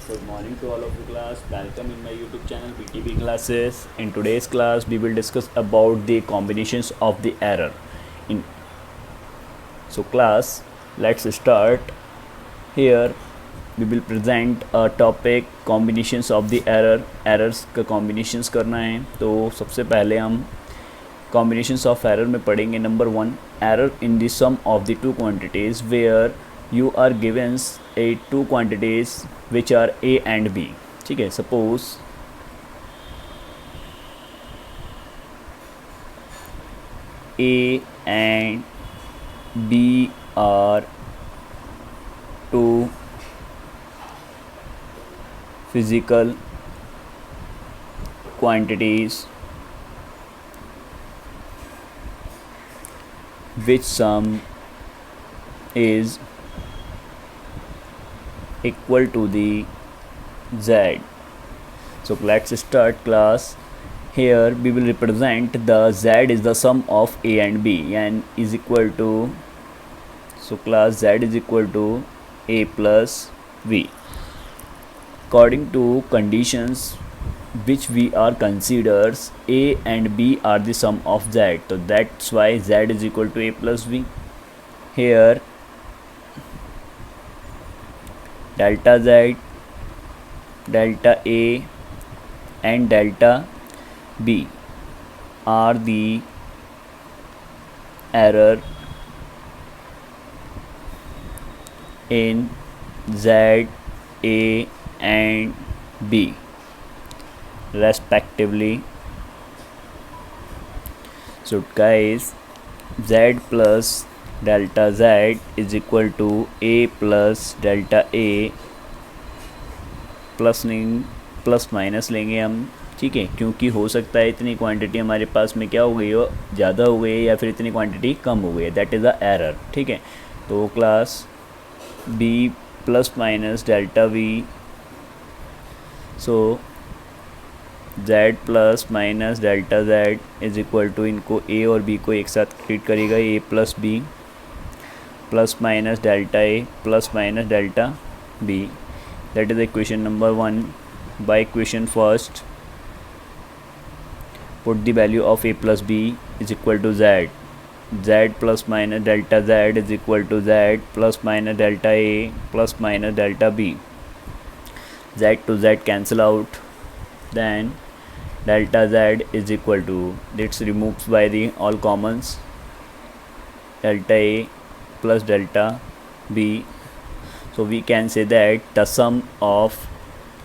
Good morning to all of you class. Welcome in my YouTube channel BTB classes. In today's class we will discuss about the combinations of the error. In so class, let's start. Here we will present a topic combinations of the errors का combinations करना है. तो सबसे पहले हम combinations of error में पढ़ेंगे. Number 1, error in the sum of the two quantities where you are given a two quantities which are a and b. ठीक है, suppose a and b are two physical quantities which sum is equal to the z. So let's start class. Here we will represent the z is the sum of a and b and is equal to, so class z is equal to a plus b. According to conditions which we are considers, a and b are the sum of z, so that's why z is equal to a plus b. Here delta z, delta a and delta b are the error in z, a and b respectively. So guys, z plus delta z is equal to a plus delta a plus minus लेंगे हम. ठीक है, क्योंकि हो सकता है इतनी quantity हमारे पास में क्या हो गई हो, ज़्यादा हो गई है या फिर इतनी क्वांटिटी कम हो गई है. That is a error. ठीक है, तो class b plus minus delta v, so z plus minus delta z is equal to, इनको a और b को एक साथ क्रिएट करेगा, a plus b plus minus delta a plus minus delta b. That is equation number 1. By equation first put the value of a plus b is equal to z. Z plus minus delta z is equal to z plus minus delta a plus minus delta b. Z to z cancel out, then delta z is equal to, it's removed by the all commons, delta a plus delta b. So we can say that the sum of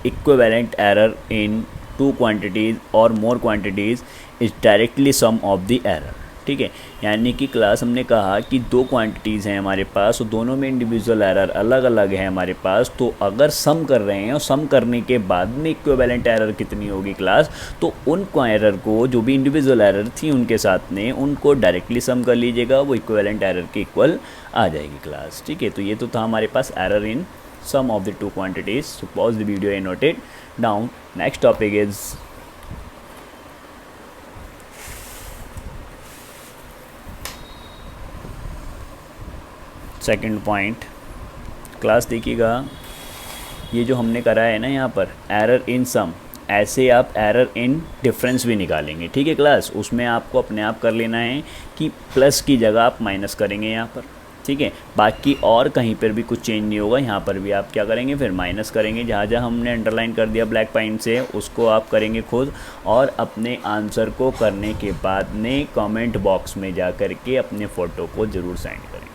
equivalent error in two quantities or more quantities is directly sum of the error. ठीक है, यानी कि class हमने कहा कि दो quantities हैं हमारे पास और दोनों में इंडिविजुअल एरर अलग अलग है हमारे पास. तो अगर सम कर रहे हैं और सम करने के बाद में इक्विवेलेंट एरर कितनी होगी क्लास, तो उन एरर को जो भी इंडिविजुअल एरर थी उनके साथ में उनको डायरेक्टली सम कर लीजिएगा, वो इक्विवेलेंट एरर के इक्वल आ जाएगी क्लास. ठीक है, तो ये तो था हमारे पास error in sum of the two quantities. So pause the video and note it down. Next topic is second point. Class देखिएगा, ये जो हमने करा है ना यहाँ पर एरर इन सम, ऐसे आप एरर इन डिफरेंस भी निकालेंगे. ठीक है क्लास, उसमें आपको अपने आप कर लेना है कि प्लस की जगह आप माइनस करेंगे यहाँ पर. ठीक है, बाकी और कहीं पर भी कुछ चेंज नहीं होगा. यहाँ पर भी आप क्या करेंगे, फिर माइनस करेंगे. जहाँ जहाँ हमने अंडरलाइन कर दिया ब्लैक पॉइंट से, उसको आप करेंगे खुद और अपने आंसर को करने के बाद में कमेंट बॉक्स में जा कर के अपने फ़ोटो को ज़रूर सेंड करें.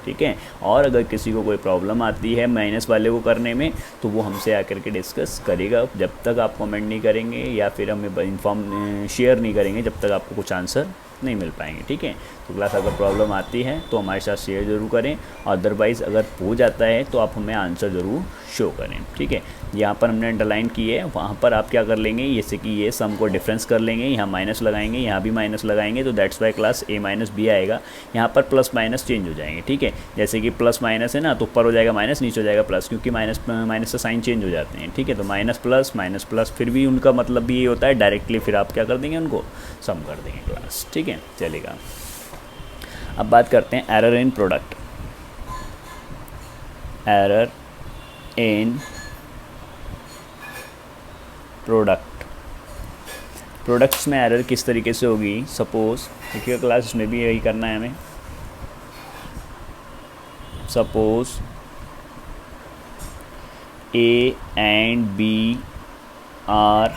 ठीक है, और अगर किसी को कोई प्रॉब्लम आती है माइनस वाले को करने में तो वो हमसे आकर के डिस्कस करेगा. जब तक आप कमेंट नहीं करेंगे या फिर हमें इन्फॉर्म शेयर नहीं करेंगे, जब तक आपको कुछ आंसर नहीं मिल पाएंगे. ठीक है, तो क्लास अगर प्रॉब्लम आती है तो हमारे साथ शेयर ज़रूर करें, अदरवाइज़ अगर हो जाता है तो आप हमें आंसर ज़रूर शो करें. ठीक है, यहाँ पर हमने अंडरलाइन की है, वहाँ पर आप क्या कर लेंगे, जैसे कि ये सम को डिफरेंस कर लेंगे, यहाँ माइनस लगाएंगे, यहाँ भी माइनस लगाएंगे, तो that's why class a minus B आएगा. यहाँ पर प्लस माइनस चेंज हो जाएंगे. ठीक है, जैसे कि प्लस माइनस है ना, तो ऊपर हो जाएगा माइनस, नीचे हो जाएगा प्लस, क्योंकि माइनस से साइन चेंज हो जाते हैं. ठीक है, तो माइनस प्लस, फिर भी उनका मतलब भी ये होता है डायरेक्टली फिर आप क्या कर देंगे, उनको सम कर देंगे क्लास. ठीक है, चलेगा. अब बात करते हैं error in product. Error in product. Products में एरर किस तरीके से होगी, सपोज देखिए क्लास इसमें भी यही करना है हमें। Suppose A and B are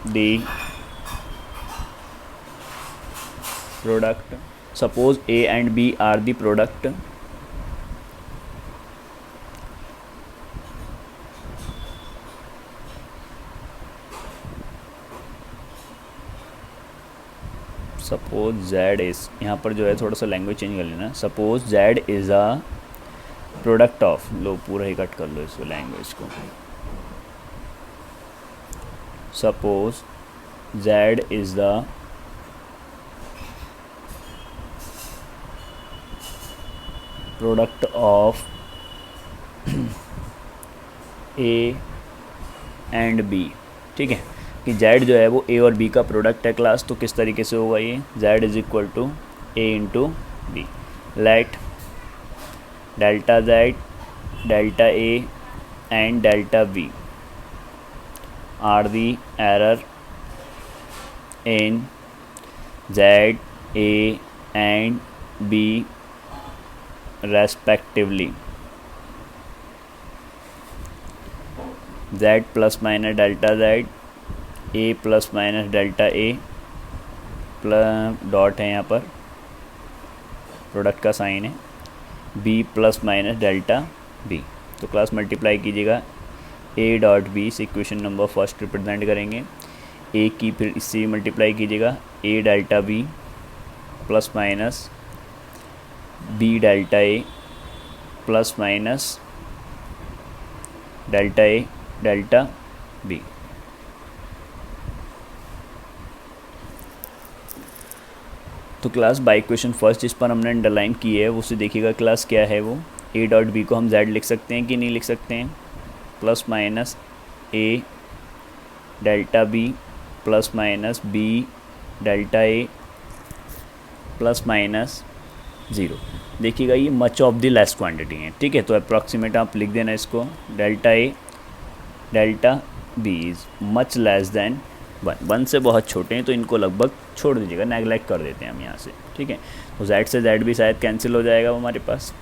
the product. Suppose A and B are the product. Suppose Z is, यहाँ पर जो है थोड़ा सा लैंग्वेज चेंज कर लेना। Suppose Z is a product of, लो पूरा ही कट कर लो इसको लैंग्वेज को। Suppose Z is the product of A and B. ठीक है, कि जेड जो है वो ए और बी का प्रोडक्ट है क्लास। तो किस तरीके से होगा ये, Z is equal to A into B. Let delta Z, delta A and delta B are the error in Z A and B respectively। z plus minus delta Z, A plus minus delta A, plus dot है यहाँ पर, product का sign है, b plus minus delta b। तो class multiply कीजिएगा a dot b से equation number first represent करेंगे। a की फिर इससे मल्टीप्लाई कीजिएगा a delta b plus minus B delta A plus minus delta A delta B. तो क्लास बाई इक्वेशन फर्स्ट जिस पर हमने अंडरलाइन की है उसे देखिएगा क्लास क्या है वो। ए डॉट बी को हम जेड लिख सकते हैं कि नहीं लिख सकते हैं, plus minus A delta B plus minus B delta A plus minus 0। देखिएगा ये much of the less quantity है। ठीक है, तो अप्रॉक्सीमेट आप लिख देना इसको, delta A delta B is much less than 1 से बहुत छोटे हैं तो इनको लगभग छोड़ दीजिएगा, नेगलेक्ट कर देते हैं हम यहाँ से। ठीक है, तो जेड से जेड भी शायद कैंसिल हो जाएगा वो हमारे पास।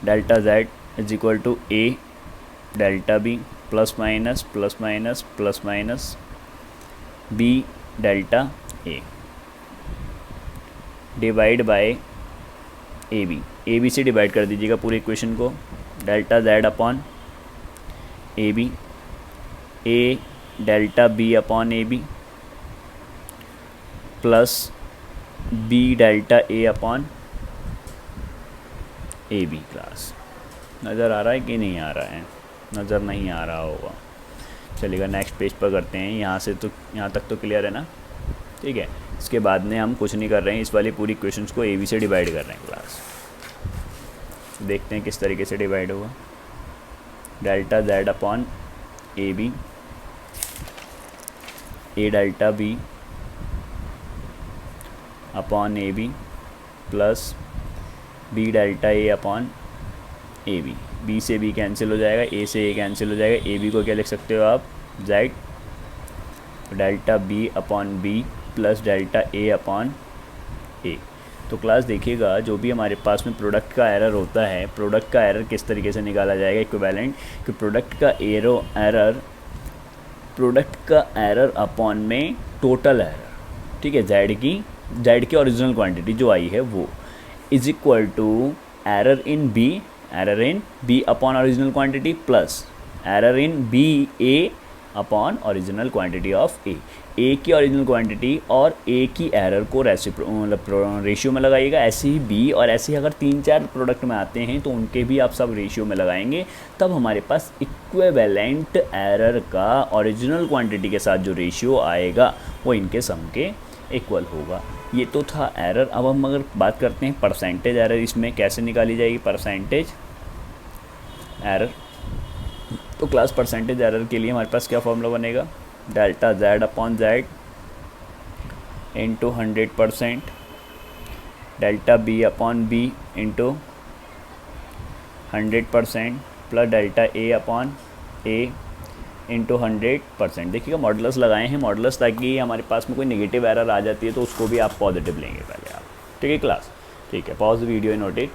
Delta Z is equal to A delta B plus minus plus minus plus minus B delta A divide by A B से डिवाइड कर दीजिएगा पूरी इक्वेशन को। Delta Z upon A B, A delta B upon A B plus B delta A upon A B. Class नज़र आ रहा है कि नहीं आ रहा है, नज़र नहीं आ रहा होगा, चलिएगा नेक्स्ट पेज पर करते हैं। यहाँ से तो यहाँ तक तो क्लियर है ना। ठीक है, इसके बाद में हम कुछ नहीं कर रहे हैं, इस वाली पूरी इक्वेशंस को ए बी से डिवाइड कर रहे हैं क्लास। देखते हैं किस तरीके से डिवाइड होगा। Delta Z upon A B, A delta B upon A B plus B delta A upon A B. B से बी कैंसिल हो जाएगा, ए से ए कैंसिल हो जाएगा। ए बी को क्या लिख सकते हो आप, Z delta B upon B plus delta A upon A. तो क्लास देखिएगा जो भी हमारे पास में प्रोडक्ट का एरर होता है, प्रोडक्ट का एरर किस तरीके से निकाला जाएगा इक्विवेलेंट, कि प्रोडक्ट का एरर अपॉन में टोटल एरर। ठीक है, जेड की ओरिजिनल क्वांटिटी जो आई है वो is equal to error in B upon original quantity plus error in B A upon original quantity of A की ओरिजिनल क्वांटिटी और ए की एरर को रेशियो में लगाइएगा। ऐसे ही बी और ऐसे ही अगर 3-4 प्रोडक्ट में आते हैं तो उनके भी आप सब रेशियो में लगाएंगे, तब हमारे पास इक्विवेलेंट एरर का ओरिजिनल क्वांटिटी के साथ जो रेशियो आएगा वो इनके सम के इक्वल होगा। ये तो था एरर। अब हम अगर बात करते हैं परसेंटेज एरर, इसमें कैसे निकाली जाएगी परसेंटेज एरर। तो क्लास परसेंटेज एरर के लिए हमारे पास क्या फॉर्मूला बनेगा, delta Z upon Z into 100%, delta B upon B into 100% plus delta A upon A into 100%। देखिएगा मॉडुलस लगाए हैं, मॉडुलस ताकि हमारे पास में कोई नेगेटिव एरर आ जाती है तो उसको भी आप पॉजिटिव लेंगे पहले आप। ठीक है क्लास, ठीक है, pause the video and note it.